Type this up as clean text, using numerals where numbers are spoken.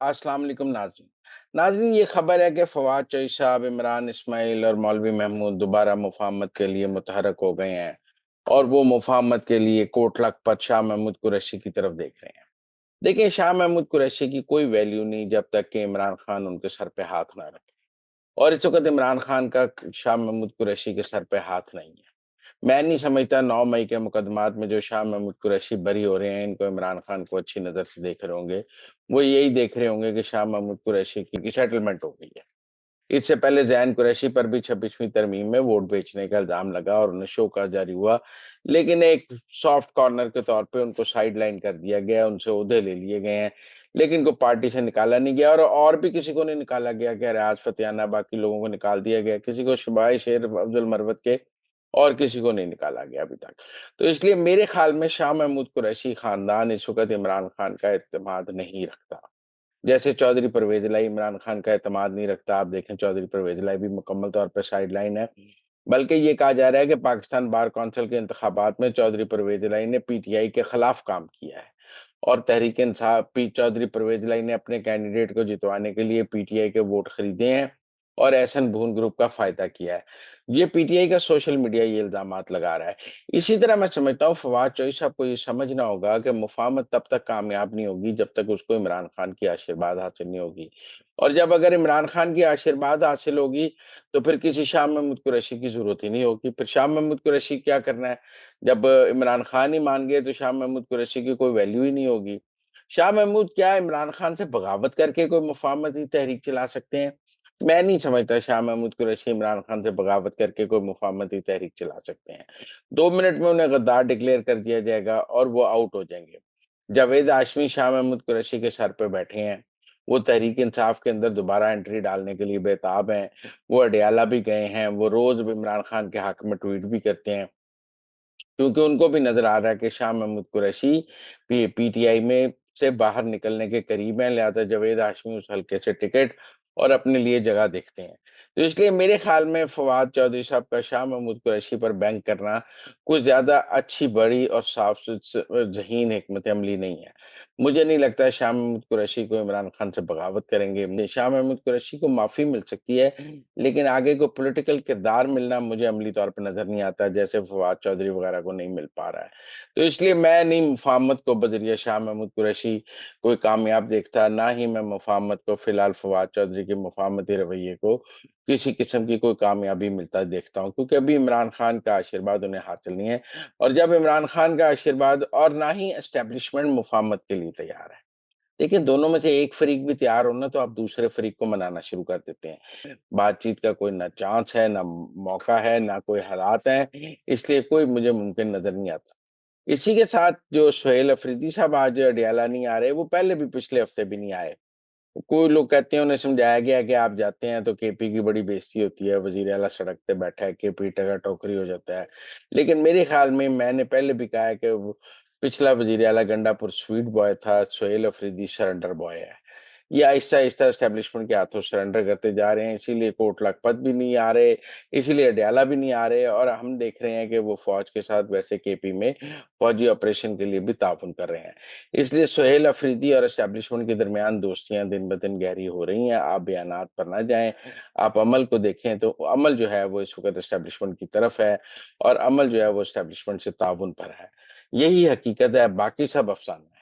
अस्सलाम वालेकुम नाज़रीन। नाज़रीन, ये खबर है कि फवाद चौधरी साहब, इमरान इस्माइल और मौलवी महमूद दोबारा मुफाहमत के लिए मुतहरक हो गए हैं और वो मुफाहमत के लिए कोट लखपत शाह महमूद कुरैशी की तरफ देख रहे हैं। देखिए, शाह महमूद कुरैशी की कोई वैल्यू नहीं जब तक कि इमरान खान उनके सर पे हाथ ना रखे, और इस वक़्त इमरान खान का शाह महमूद कुरैशी के सर पे हाथ नहीं है। मैं नहीं समझता 9 मई के मुकदमात में जो शाह महमूद कुरैशी बरी हो रहे हैं, इनको इमरान खान को अच्छी नज़र से देख रहे होंगे। वो यही देख रहे होंगे कि शाह महमूद कुरैशी की सेटलमेंट हो गई है। इससे पहले ज़ैन कुरैशी पर भी 26वीं तरमीम में वोट बेचने का इल्ज़ाम लगा और उन्हें शोकॉज़ जारी हुआ, लेकिन एक सॉफ्ट कॉर्नर के तौर पे उनको साइडलाइन कर दिया गया, उनसे ओहदे ले लिए गए हैं, लेकिन इनको पार्टी से निकाला नहीं गया और भी किसी को नहीं निकाला गया कि रियाज फतेहाना, बाकी लोगों को निकाल दिया गया, किसी को शबाए शेर अब्दुल मरवत के और किसी को नहीं निकाला गया अभी तक। तो इसलिए मेरे ख़्याल में शाह महमूद कुरैशी ख़ानदान इस वक़्त इमरान खान का एतमाद नहीं रखता। जैसे चौधरी परवेज़ इलाही इमरान खान का एतमाद नहीं रखता, आप देखें चौधरी परवेज़ इलाही भी मुकम्मल तौर पे साइडलाइन है। बल्कि ये कहा जा रहा है कि पाकिस्तान बार कौंसिल के इंतखाबात में चौधरी परवेज़ इलाही ने पीटीआई के खिलाफ काम किया है और तहरीक इंसाफ पी चौधरी परवेज़ इलाही ने अपने कैंडिडेट को जितवाने के लिए पीटीआई के वोट खरीदे हैं और एहसन भून ग्रुप का फ़ायदा किया है। ये पीटीआई का सोशल मीडिया ये इल्ज़ामात लगा रहा है। इसी तरह मैं समझता हूँ फवाद चौधरी साहब को ये समझना होगा कि मुफ़ाहमत तब तक कामयाब नहीं होगी जब तक उसको इमरान खान की आशीर्वाद हासिल नहीं होगी। और जब अगर इमरान खान की आशीर्वाद हासिल होगी, तो फिर किसी शाह महमूद कुरैशी की ज़रूरत ही नहीं होगी। फिर शाह महमूद कुरैशी क्या करना है? जब इमरान खान ही मान गए तो शाह महमूद कुरैशी की कोई वैल्यू ही नहीं होगी। शाह महमूद क्या इमरान खान से बगावत करके कोई मुफ़ाहमती तहरीक चला सकते हैं? मैं नहीं समझता शाह महमूद कुरैशी इमरान खान से बगावत करके कोई मुफ़ाहमती तहरीक चला सकते हैं। 2 मिनट में उन्हें गद्दार डिक्लेयर कर दिया जाएगा और वो आउट हो जाएँगे। जावेद हाशमी शाह महमूद कुरैशी के सर पे बैठे हैं। वो तहरीक इंसाफ के अंदर दोबारा एंट्री डालने के लिए बेताब हैं। वो अडयाला भी गए हैं, वो रोज़ इमरान खान के हक में ट्वीट भी करते हैं। क्योंकि उनको भी नज़र आ रहा है कि शाह महमूद कुरैशी पीटीआई में से बाहर निकलने के करीब हैं, लिहाज़ा जावेद हाशमी उस हलके से टिकट और अपने लिए जगह देखते हैं। तो इसलिए मेरे ख़्याल में फवाद चौधरी साहब का शाह महमूद कुरैशी पर बैंक करना कुछ ज़्यादा अच्छी, बड़ी और साफ़ ज़हीन हिकमत अमली नहीं है। मुझे नहीं लगता शाह महमूद कुरैशी को इमरान खान से बगावत करेंगे। शाह महमूद कुरैशी को माफ़ी मिल सकती है, लेकिन आगे को पॉलिटिकल किरदार मिलना मुझे अमली तौर पे नज़र नहीं आता, जैसे फवाद चौधरी वगैरह को नहीं मिल पा रहा है। तो इसलिए मैं नहीं मुफ़ाहमत को बज़रिए शाह महमूद कुरैशी कोई कामयाब देखता, ना ही मैं मुफ़ाहमत को फ़िलहाल फवाद चौधरी के मुफ़ाहमती रवैये को किसी किस्म की कोई कामयाबी मिलता देखता हूँ, क्योंकि अभी इमरान खान का आशीर्वाद उन्हें हासिल नहीं है और जब इमरान खान का आशीर्वाद और ना ही एस्टेब्लिशमेंट मुफ़ाहमत के लिए तैयार है। देखिए, दोनों में से एक फ़रीक भी तैयार हो ना, तो आप दूसरे फ़रीक को मनाना शुरू कर देते हैं। बातचीत का कोई ना चांस है, ना मौका है, ना कोई हालात हैं, इसलिए कोई मुझे मुमकिन नज़र नहीं आता। इसी के साथ जो सुहेल अफरीदी साहब आज अडयाला नहीं आ रहे, वो पहले भी पिछले हफ़्ते भी नहीं आए। कोई लोग कहते हैं उन्हें समझाया गया कि आप जाते हैं तो केपी की बड़ी बेइज़्ज़ती होती है, वज़ीर आला सड़क पे बैठा है, केपी टका-टोकरी हो जाता है। लेकिन मेरे ख़्याल में मैंने पहले भी कहा है कि वो पिछला वज़ीर आला गंडापुर स्वीट बॉय था, सुहेल अफरीदी सरेंडर बॉय है। ये आहिस्ता-आहिस्ता एस्टेब्लिशमेंट के हाथों सरेंडर करते जा रहे हैं, इसीलिए कोट लखपत भी नहीं आ रहे, इसीलिए अडयाला भी नहीं आ रहे और हम देख रहे हैं कि वो फ़ौज के साथ वैसे केपी में फ़ौजी ऑपरेशन के लिए भी ताउन कर रहे हैं। इसलिए सुहेल अफरीदी और एस्टेब्लिशमेंट के दरमियान दोस्तियाँ दिन-ब-दिन गहरी हो रही हैं। आप बयानात पर ना जाएँ, आप अमल को देखें तो अमल जो है वो इस वक़्त एस्टेब्लिशमेंट की तरफ है और अमल जो है वो एस्टेब्लिशमेंट से ताउन पर है। यही हकीकत है, बाकी सब अफ़साना है।